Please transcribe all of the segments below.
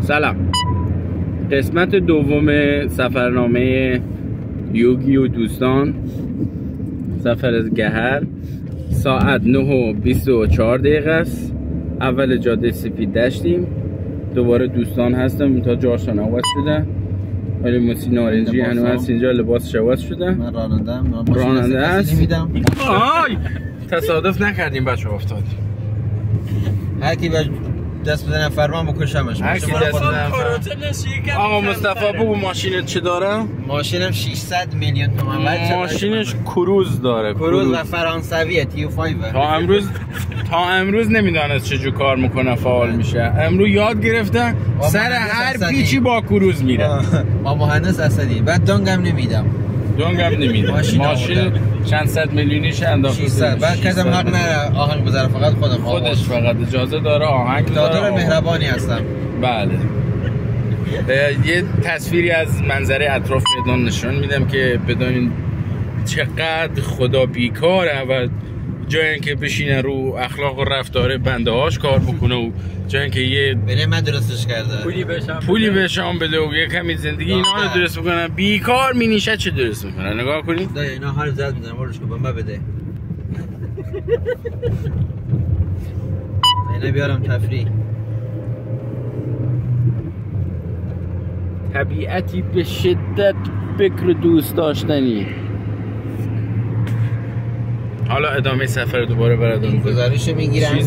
سلام. قسمت دوم سفرنامه یوگی و دوستان، سفر از گهر. ساعت 9:24 است. اول جاده سفید داشتیم، دوباره دوستان هستم تا جاشان عوض شده، ولی موسی نارنجی هنوز هست اینجا، لباسش عوض شده. من راننده هست. آی تصادف نکردیم بچه، افتادیم. هر کی دست بزنه فرمان بکشمش. آقا مصطفی بگو ماشینت چه داره؟ ماشینم 600 میلیون تومان بچه. ماشینش کروز داره، کروز و فرانسویه تیو 5. تا امروز نمیدونست چجور کار میکنه، فعال میشه. امروز یاد گرفتن سر هر پیچی با کروز میره. با مهندس اسدی. بعد دونگم نمیدم. ماشین چند صد میلیونیش انداخته 600. بعد کدام حق نره آهنگ بذاره، فقط خودش فقط اجازه داره آهنگ بذاره. دادار مهربانی هستم. بله. یه تصویری از منظره اطراف بدون نشون میدم که بدونین چقدر خدا بیکاره و جای اینکه بشینه رو اخلاق و رفتار بنده هاش کار بکنه و جای اینکه یه ببین من درستش کرده پولی بهشام بده و یه کمی زندگی اینا رو درست بکنن، بیکار مینیشه چه درست میکنن. نگاه کنید ده اینا حال زد میزنم ورش کو بمبا بده. اینا بیارم تفریح. طبیعتی به شدت بکر دوست داشتنی. حالا ادامه سفر دوباره براتون گزارش میگیرم،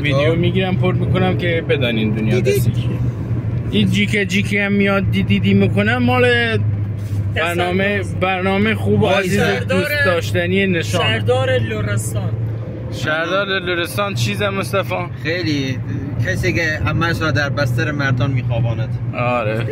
ویدیو میگیرم، پر میکنم که بدانین دنیا دستی. این جیکه هم میاد دیدی میکنم، مال برنامه خوب و عزیز دوست داشتنی نشان. شهردار لرستان چیزه مصطفی؟ خیلی کسی که همش را در بستر مردان میخواباند. آره.